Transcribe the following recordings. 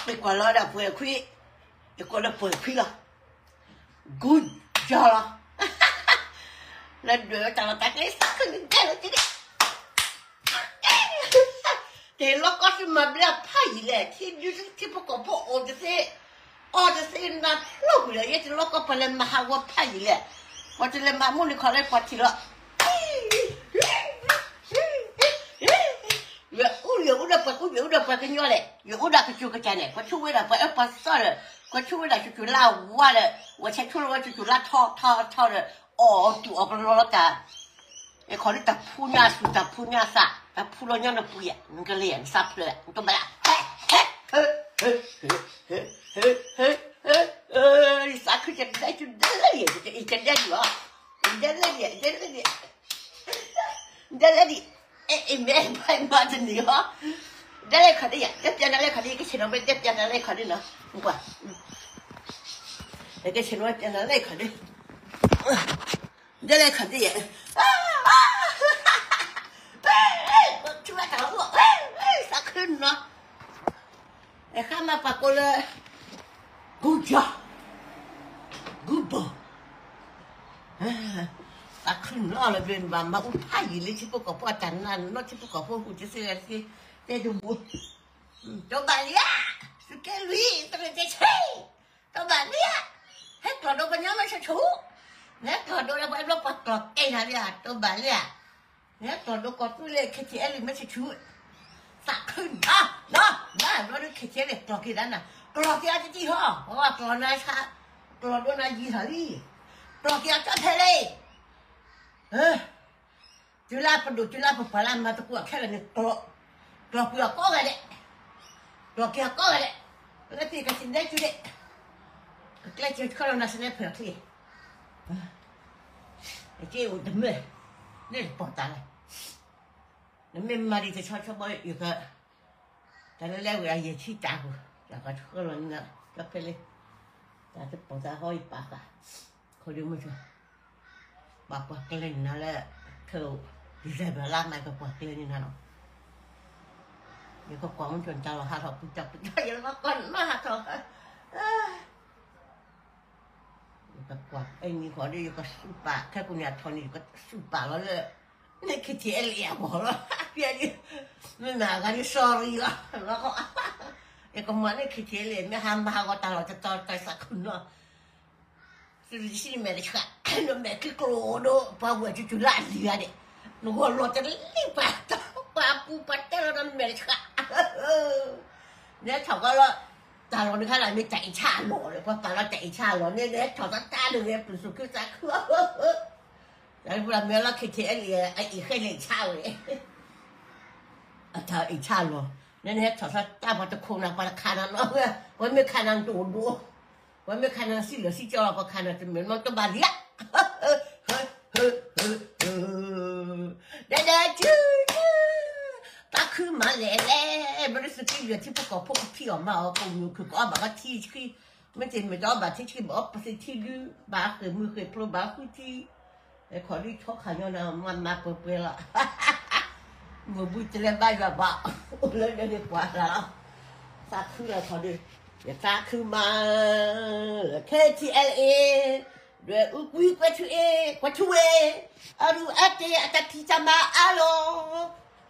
你过来了不会亏，你过来不会亏了 ，good job 了，那对到了大概三个人干了这个，这老高是嘛不了怕伊嘞，天就是天不搞不哦就是那老不了，也是老高不来嘛还我怕伊嘞，我这来嘛木里考来跑题了。有的不跟鸟嘞，有的就个讲嘞，我去为了不少了，我去为了就拉乌啊了，我才出来我就拉套了，哦，多个老干，也考虑打铺娘树打铺娘啥，打铺了娘的不一，那个脸啥铺了，你懂不啦？啥可见来就来了这一点点啊，一点点，你在那里，没拍嘛着你哈。ได้เลยค่ะดิเดี๋ยวได้เลยค่ะดิก็เชื่อว่าเดี๋ยวได้เลยค่ะดิเนาะมึงว่าเดี๋ยวก็เชื่อว่าเดี๋ยวได้เลยค่ะดิได้เลยค่ะดิช่วยกันลูกสักขึ้นเนาะไอ้ข้ามาปากกูเลยกูจ้ากูบ่สักขึ้นเนาะเลยเป็นบ้ามาอุ้มผ้าอยู่เลยที่พวกกับพ่อจันนั่นเนาะที่พวกกับพ่อกูจะเสียสิ这就不，老板娘是给lui，这个在吹，老板娘还搞到个娘们是丑，那搞到了我老把搞给他俩，老板娘，那搞到搞出来开钱里面是丑，啥坑啊？那我这开钱里搞给咱呢，搞给俺这地方，我搞那啥，搞到那医生里，搞给俺招财嘞，就拉不把那嘛都给我开了那搞。ตัวเปลือกก็กันเลยตัวเกี่ยวก็กันเลยแล้วที่กันสินได้จุดเลยก็เลยจุดเขาเราหน้าสินได้เปลือกที่ไอ้เจ้าดำเลยนี่ปอดตาเลยนั่นไม่มาดีจะชอบบ่อยอยู่ก็แต่แล้วเวลาเยี่ยชี้ตากูแล้วก็เขาเราเนี่ยก็ไปเลยแต่จะปอดตาห้อยปากอ่ะเขาดูไม่ชัวร์ปากก็เลยนั่นแหละเธอดีใจแบบรักนายก็ปากเลยนี่นั่นเนาะ有个光棍叫了哈头不叫，有个光嘛哈头，有个光，你看的有个树把，看姑娘穿的有个树把了嘞，那去天脸我了，别的，那哪个你 sorry 了，那个，有个么那去天脸，没喊我打了就到啥困了，就是心里面的看，那买个锅都把我就烂掉的，那我落在里边，把不把掉了那买的看。เนี่ยเขาก็ตาเราเนี่ยขนาดไม่ใจชาหล่อเลยเพราะตาเราใจชาหล่อเนี่ยเขาจะตาดูเนี่ยเป็นสุขคือจะคือแต่เวลาเมื่อเราคิดถึงไอ้อีกแค่เลยชาเลยถ้าไอ้ชาหล่อเนี่ยเขาจะตาพอจะคงนักพอจะขานันเนาะวันไม่ขานันดูวันไม่ขานันสิเหลือสิเจ้าเราพอขานันจะเหมือนมันต้องบาดเจ็บเด็ดๆจื้อตาคือมาเล่ๆไม่ได้สกิลที่พวกเขาพวกพี่ออกมาเอาปูนูคือก็เอาแบบที่คือไม่จริงไม่ต้องแบบที่บอกว่าเป็นที่ดูบ้าคือมือคือโปรบ้าคือที่ไอ้ขอที่ชกขยันนะมันมาเปิดละมือบุญจะเล่นได้แบบว่าเลยเดี๋ยวกว่าแล้วตาคืออะไรขอดีอย่าตาคือมาแค่ที่ LA ด้วยอุ้ยกว่าช่วยอารูอาเตอาตาที่จะมาอาโล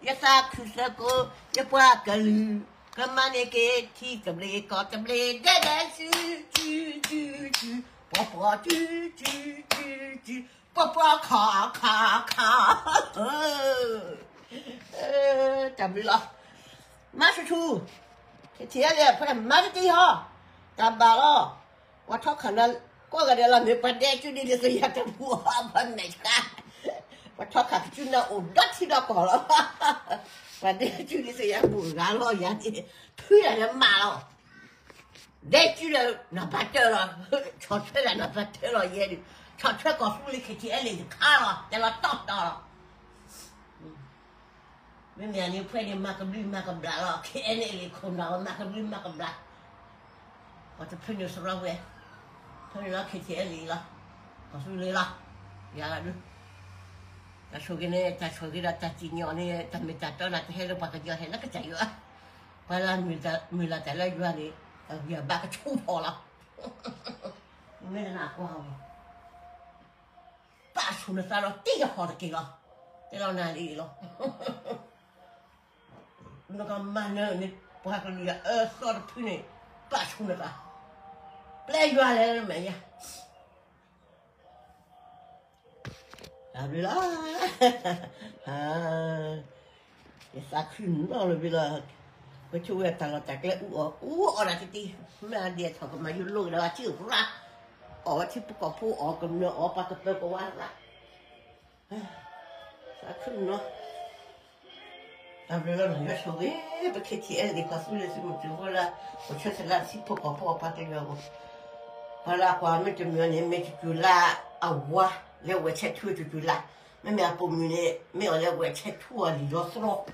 ยาซาคือสกุยาปวากลือกระมันเกที่จำเลยก็จำเลยได้ชื่อปอปอขาจำเลยหรอมาชูเทียเลยเพื่อนมาที่ห้อจำบาล้อว่าท้องขนาดก็กระเดี๋ยวเราไม่ประเดี๋ยวจุดนี้จะอยากจะพูดพันไหนกันว่าท้องขาดจุดน่ะอุ่นดัดที่เราก่อนแล้วประเดี๋ยวจุดนี้จะอยากพูดกันแล้วอย่างนี้เพื่อนเนี่ยมาแล้วได้จุดแล้วนับปัตเตอร์แล้วชดเชยแล้วนับปัตเตอร์แล้วเย็นชดเชยก็สู้เลยคิดที่อะไรจะฆ่าเราแต่เราต้องต่อแล้วไม่มีอันนี้เพื่อนเนี่ยมากับลืมมากับเราแค่นี้เลยคนเรามากับลืมมากับเราว่าจะเพื่อนอยู่สระเวเพื่อนเราคิดที่อะไรละก็สู้เลยละอย่างนั้นแต่ช่วงนี้แต่ช่วงนี้เราจะจีนเนี่ยแต่ไม่จัดตอนนั้นให้เราปากกันเยอะเห็นแล้วก็ใจเยอะ把那没了在那院里，也把个臭跑了，没得哪过好。把出那啥了，第一好的给了，给到哪里了？那个慢呢，你不还跟你烧的皮呢，把出那个，不来原来的没呀？啊，对了，啊，也啥ขึ้น了别了，我就为他了，大概我那弟，没得他个嘛有路了，就不啦，ที่不搞不跟那把个别个完了，啥ขึ้นเนาะ对了，人家说不开天的，可是那什么之后了，我确实那是不搞不把这个我，把那话没就没人没就啦啊我。来我吃土就啦，妹妹不没呢，没有来我吃土啊，离了是咯。